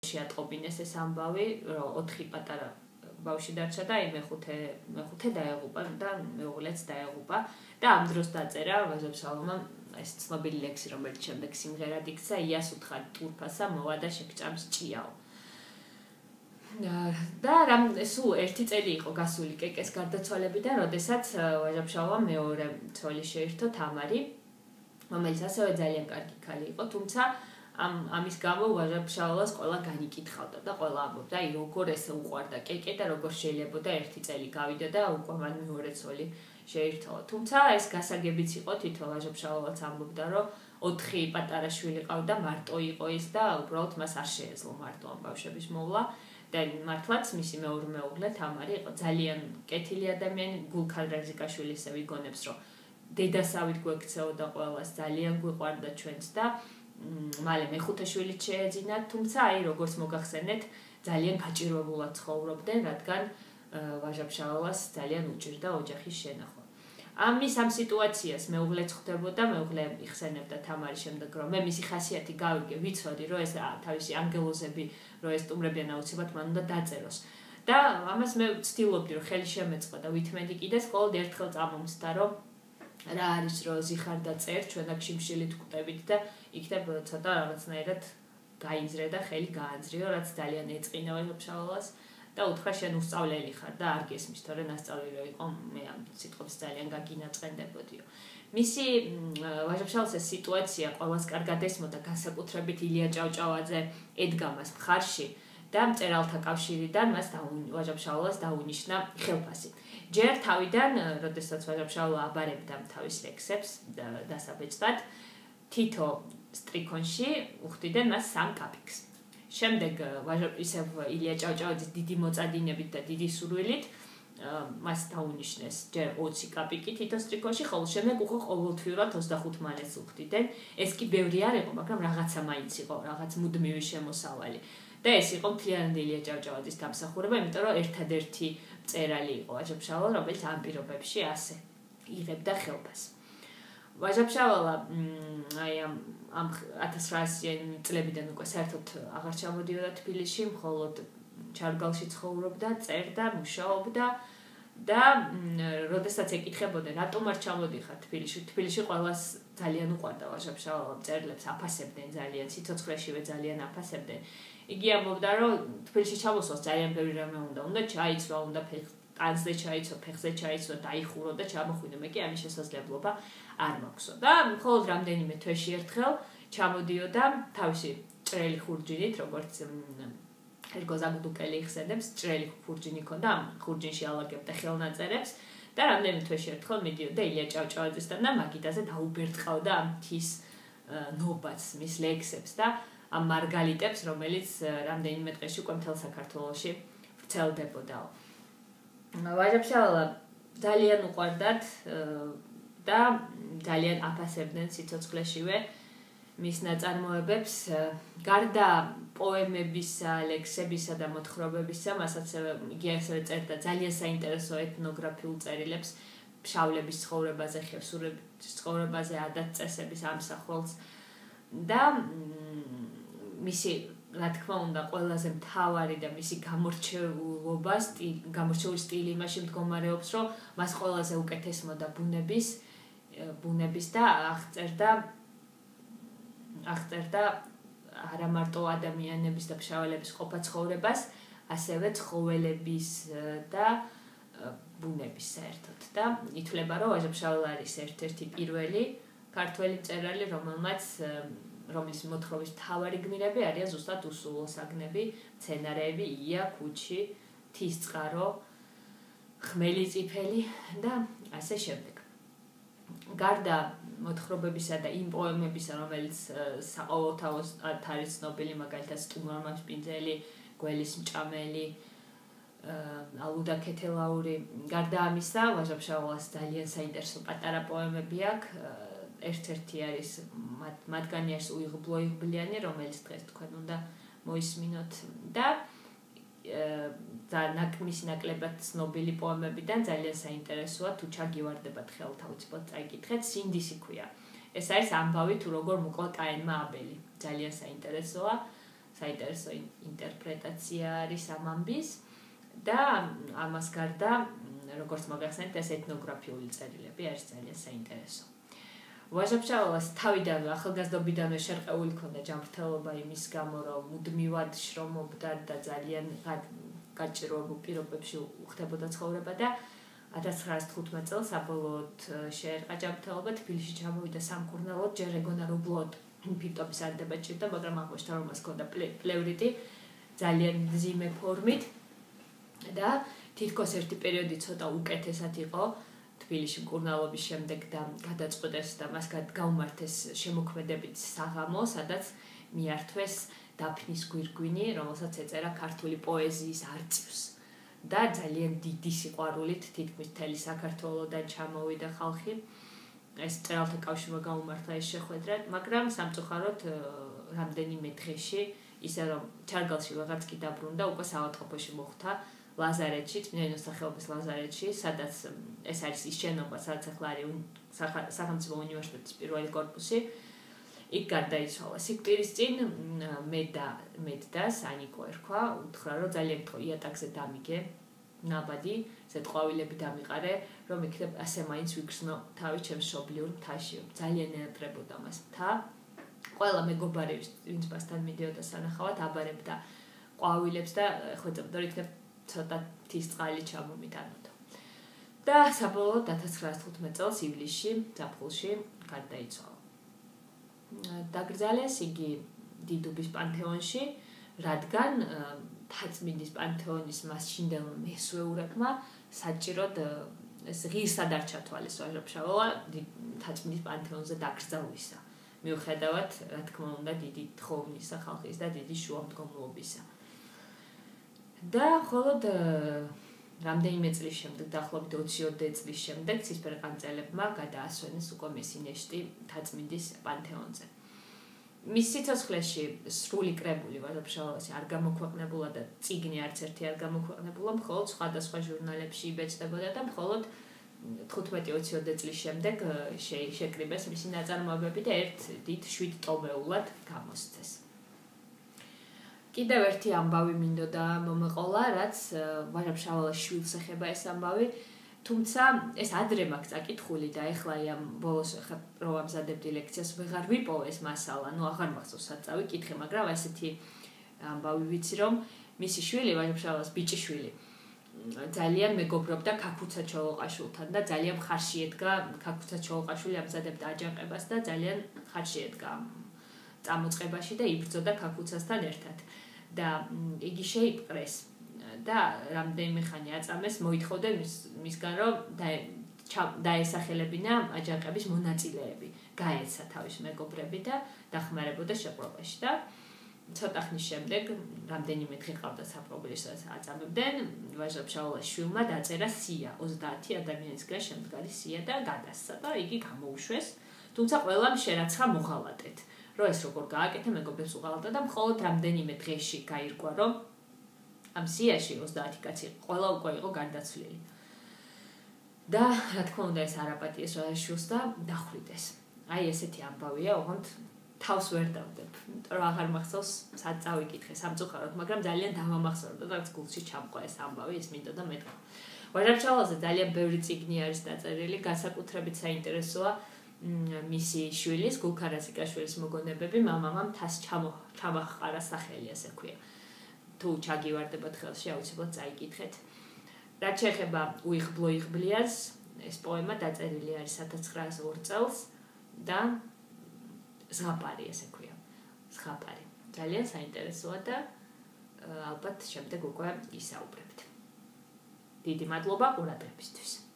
შეატყობინეს ეს ამბავი, რომ 4 პატარა ბავშვი დარჩა და მეხუთე დაეღუპა და მეუღლეც დაეღუპა და ამ დროს დაწერა ვაჟა-ფშაველმა ეს ცნობილი ლექსი, რომელიც შემდეგ სიმღერად იქცა, იას უთხარ ტურფასა მოვა და შეგჭამს ჭიაო. და სულ 1 წელი იყო გასული კეკეს გარდაცვალებიდან, როდესაც ვაჟა-ფშაველმა მეორე ცოლი შეირთო თამარი, რომელიც ასევე ძალიან კარგი ქალი იყო, თუმცა ამის გამო ვაჟა-ფშაველას ყველა განიკითხავდა და ყველა ამბობდა, აი როგორ ესე უყვარდა კეკე და როგორ შეიძლება 1 წელი გავიდა და უკვე მან მეორე ცოლი შეირთო. თუმცა ეს გასაგებიც იყო, თვითონ ვაჟა-ფშაველაც ამბობდა, რომ 4 პატარა შვილი ყავდა, მარტო იყო ის და უბრალოდ მას არ შეეძლო მარტო ამ ბავშვების მოვლა. და მართლაც მისი მეორე მეუღლე თამარი იყო ძალიან კეთილი ადამიანი, გულქარ რაზიკაშვილის ვიგონებს, რომ დედასავით გვექცეოდა ყველას, ძალიან გვიყვარდა ჩვენც და მალე მეხუთე შვილიც შეეძინა, თუმცა აი როგორც მოგახსენეთ, ძალიან გაჭირვებულად ცხოვრობდნენ, რადგან ვაჟა-ფშაველას ძალიან უჭირდა ოჯახის შენახვა. ამ სიტუაციას მეუღლეც ხვდებოდა, მეუღლე იხსენებდა თამარის შემდეგ, რომ მე მისი ხასიათი გავიგე, ვიცოდი, რომ ეს თავისი ანგელოზები, რომ ეს სტუმრებიან აუცილებლად მან უნდა დაწეროს. და ამას მე ვცდილობდი, რომ ხელი შემეწყო და ვითმენდი კიდეს, მხოლოდ ერთხელ წამომცდა, რომ რა არის, რომ ზიხარ და წერ, ჩვენ აქ შიმშილით გვტებით და იქნებ ცოტა რაღაცნაირად გაიძრე და ხელი გაანძრიო, რაც ძალიან ეწყინა ვაჟა-ფშაველას. და უთხრა შენ უსწავლელი ხარ და არ გესმის, თორე ნასწავლი რო იყო, მე ამ სიტყვებს ძალიან გაგინაწყენდებოდიო. მისი ვაჟა-ფშაველის ეს სიტუაცია ყველას კარგად ესმოდა, განსაკუთრებით ილია ჭავჭავაძე ედგა მას მხარში და მწერალთა კავშირიდან მას ვაჟა-ფშაველას დაუნიშნა ხელფასი. ჯერ თავიდან, როდესაც ვაჟა-ფშაველა აბარებდა თავის ლექსებს დასაბეჭდად, თითო სტრიქონში უხდიდნენ მას 3 კაპიკს. შემდეგ ისევ ილია ჭავჭავაძის დიდი მოწადინებით და დიდი სურვილით მას დაუნიშნეს ჯერ 20 კაპიკი თითო სტრიქონში, ხოლო შემდეგ უკვე ყოველთვიურად 25 მანეთს უხდიდნენ. ეს კი ბევრი არ იყო, მაგრამ რაღაცა მაინც იყო, რაღაც მუდმივი შემოსავალი. და ეს იყო მთლიანად ილია ჭავჭავაძის დამსახურება, იმიტომ რომ ერთადერთი მწერალი იყო ვაჟა-ფშაველა, რომელიც ამ პირობებში ასე იღებდა ხელფასს. ვაჟა-ფშაველა აი ამ 1900 წლებიდან უკვე საერთოდ აღარ ჩამოდიოდა თბილისში, მხოლოდ ჩარგალში ცხოვრობდა, წერდა, მუშაობდა და როდესაც ეკითხებოდნენ, რატომ არ ჩამოდიხარ თბილისში? თბილისში ყველას ძალიან უყვარდა ვაჟა-ფშაველა, მწერლებს აფასებდნენ ძალიან, სიცოცხლეშივე ძალიან აფასებდნენ. იგი ამბობდა, რომ თბილისში ჩამოსვლას ძალიან ბევრი რამე უნდა ჩაიცვა, უნდა ტანზე ჩაიცვა, ფეხზე ჩაიცვა, დაიხურო და ჩამოხვიდო. მე კი ამის შესაძლებლობა არ მაქვსო. და მხოლოდ რამდენიმე თვეში ერთხელ ჩამოდიოდა თავისი ჭრელი ხურჯინით, როგორც ერგო ზაგდუკელი იხსენებს, ჭრელი ხურჯინი ჰქონდა, ამ ხურჯინში ალაგებდა ხელნაწერებს და რამდენიმე თვეში ერთხელ მიდიოდა ილია ჭავჭავაძესთან და მაგიდაზე დაუბერტყავდა ამ მთის ნობას, მის ლექსებს და ამ მარგალიტებს, რომელიც რამდენიმე დღეში უკვე მთელ საქართველოში ვრცელდებოდაო. ვაჟა-ფშაველა ძალიან უყვარდათ და ძალიან აფასებდნენ სიცოცხლეშივე მის ნაწარმოებებს. გარდა პოემებისა, ლექსებისა და მოთხრობებისა, მასაც იგი ასევე წერდა ძალიან საინტერესო ეთნოგრაფიულ წერილებს ფშავლების ცხოვრებაზე, ხევსურების ცხოვრებაზე, ადათ-წესების ამსახველს და მისი რა თქმა უნდა, ყველაზე მთავარი და მისი გამორჩეული სტილი იმაში მდგომარეობს, რომ მას ყველაზე უკეთესმოდა ბუნების და აღწერდა არა მარტო ადამიანების და ფშაველების ყოფა ცხოვრებას, ასევე ცხოველების და ბუნების საერთოდ. და ითვლება, რომ ვაჟა-ფშაველა არის ერთ-ერთი პირველი ქართველი მწერალი, რომლის მოთხრობის მთავარი გმირები არიან ზუსტად უსულო საგნები, მცენარეები, ია, ქუჩი, მთისწყარო, ხმელიწიფელი და ასე შემდეგ. გარდა მოთხრობებისა და იმ პოემებისა, რომელიც საყოველთაოდ არის ცნობილი, მაგალითად სტუმრამას პინძელი, გველის მჭამელი, ალუდა ქეთელაური. გარდა ამისა, ვაჟა-ფშაველას ძალიან საინტერესო პატარა პოემები აქვს. ერთ-ერთი არის მათგანი არის უიღბლო იღბლიანი, რომელიც დღეს თქვენ უნდა მოისმინოთ და მისი ნაკლებად ცნობილი პოემებიდან ძალიან საინტერესოა, თუ ჩაგივარდებათ ხელთ აუცილებლად წაიკითხეთ, სინდისი ქვია. ეს არის ამბავი თუ როგორ მოკლა კაინმა აბელი. ძალიან საინტერესოა. საინტერესო ინტერპრეტაცია არის ამ ამბის და ამას გარდა როგორც მოგახსენეთ ეს ეთნოგრაფიული წერილები არის ძალიან საინტერესო. ვაჟა-ფშაველას თავიდანვე ახალგაზრდობიდანვე შერყეული ჰქონდა ჯანმრთელობა იმის გამო რომ მუდმივად შრომობდა და ძალიან გაჭირვებულ პირობებში უხდებოდა ცხოვრება და 1915 წელს საბოლოოდ შეერყა ჯანმრთელობა, თბილისში ჩამოვიდა სამკურნალოდ, ჯერ ეგონა რომ ბლოდ ფიტობის არდება ჭირდა, მაგრამ აღმოჩნდა რომ მას ჰქონდა პლევრიტი ძალიან მძიმე ფორმით და თითქოს ერთი პერიოდი ცოტა უკეთესად იყო თბილისში მკურნალობის შემდეგ და გადაწყვეტეს და მას გაუმართეს შემოქმედებით საღამო, სადაც მიართვეს დაფნის გვირგვინი, რომელსაც ეწერა ქართული პოეზიის არწივს. და ძალიან დიდი სიყვარულით თითქმის მთელი საქართველოდან ჩამოვიდა ხალხი. ეს მწერალთა კავშირმა გაუმართლა ეს შეხვედრა, მაგრამ სამწუხაროდ რამდენიმე დღეში ისე რომ ჩარგალში ვეღარც კი დაბრუნდა, უკვე საავადმყოფოში მოხვდა ლაზარეთში, წმინდა სახელობის ლაზარეთში, სადაც ეს არის ის შენობა, სადაც ახლა არის სახელმწიფო უნივერსიტეტის პირველი კორპუსი. იქ გარდაიცვალა. სიკვდილის წინ მედდას ანიკო ერქვა, უთხრა რომ ძალიან გთხოვ იატაკზე დამიგე ნაბადი, ზედ ყვავილები დამიყარე, რომ იქნებ ასე მაინც ვიგრძნო თავი ჩემს მშობლიურ მთაში. ძალიან ეატრებოდა მას მთა. ყველა მეგობარი ვინც მასთან მიდიოდა სანახავად აბარებდა ყვავილებს და ხვეწებდა რომ იქნებ ცოტა თის წყალი ჩამომიტანოდო. და საბოლოოდ 1915 წელს ივლისში ზაფხულში გარდაიცვალა. დაკრძალეს იგი დიდუბის პანთეონში, რადგან თაწმინდის პანთეონის მასშინდელ მესვეურებმა საჭიროდ ეს ღირსად არ ჩათვალეს ვაჟა-ფშაველა თაწმინდის პანთეონზე დაკრძალვისა. მიუხედავად, რა თქმა უნდა, დიდი თხოვნისა ხალხის და დიდი შუამდგომლობისა. და მხოლოდ რამდენიმე წლის შემდეგ, დაახლოებით 20 წლის შემდეგ ცისფერყანწელებმა გადაასვენეს უკვე მესინეშტი თაწმინდის პანთეონზე. მის სიცოცხლეში სრული კრებული ვაჟა-ფშაველას არ გამოქვეყნებულა და წიგნი არც ერთი არ გამოქვეყნებულა, მხოლოდ სხვადასხვა ჟურნალებში იბეჭდებოდა და მხოლოდ 15-20 წლის შემდეგ შეკრიბეს მისი ნაწარმოებები და ერთ დიდ 7 ტომეულად გამოსცეს. კიდევ ერთი ამბავი მინდოდა მომეყოლა, რაც ვაჟა-ფშაველას შვილს ეხება ეს ამბავი, თუმცა ეს ადრე მაქვს წაკითხული და ეხლა ამ ბოლოს რო ამზადებდი ლექციას ვეღარ ვიპოვე ეს მასალა, აღარ მახსოვს სად წავიკითხე, მაგრამ ესეთი ამბავი ვიცი, რომ მისი შვილი ვაჟა-ფშაველას ბიჭიშვილი ძალიან მეგობრობდა ქაქუცა ჩოლოყაშვილთან და ძალიან მხარში ედგა ქაქუცა ჩოლოყაშვილი ამზადებდა აჯანყებას და ძალიან მხარში ედგა წამოწყებაში და იბრძოდა ქაქუცასთან ერთად. და იგი შეიპყრეს და რამდენიმე ხანი აწამეს, მოითხოვდა მისგან რომ დაესახელებინა აჯანყების მონაწილეები, გაეცა თავის მეგობრები და დახმარებოდა შეპყრობაში და ცოტა ხნის შემდეგ რამდენიმე დღე ყავდა საპრობილეს აწამებდნენ, ვაჟა-ფშაველას შვილმა დაწერა სია, 30 ადამიანისგან შემდგარი სია და გადასცა და იგი გამოუშვეს, თუმცა ყველამ შერაცხა მოღალატეთ. რომ ეს როგორ გააკეთა მეგობრებს უღალატა და მხოლოდ რამდენიმე დღეში გაირკვა რომ ამ სიაში 30 კაცი ყველა უკვე იყო გარდაცვლილი. და რა თქმა უნდა ეს არაპატიეს ვაჟაშვილს და დახვრიტეს. აი ესეთი ამბავია, ოღონდ თავს ვერ დავდებ, იმიტომ რომ აღარ მახსოვს სად წავიკითხე სამწუხაროდ, მაგრამ ძალიან დავამახსოვრდა და რაც გულში ჩამყვა ეს ამბავი, ეს მინდოდა მეთქვა. ვაჟა-ფშაველაზე ძალიან ბევრი წიგნი არის დაწერილი, განსაკუთრებით საინტერესოა მისი შვილის გულქარასიკაშვილის მოგონებები მამამამ თას ჩამახყარა სახელი ასე ქვია. თუ ჩაგივარდებათ ხელში აუცილებლად წაიკითხეთ. რაც შეეხება უიღბლო იღბლიას, ეს პოემა დაწერილი არის 1902 წელს და ზღაპარი ასე ქვია. ზღაპარი. ძალიან საინტერესოა და ალბათ შემდეგ უკვე ისაუბრებთ. დიდი მადლობა ყურადღებისთვის.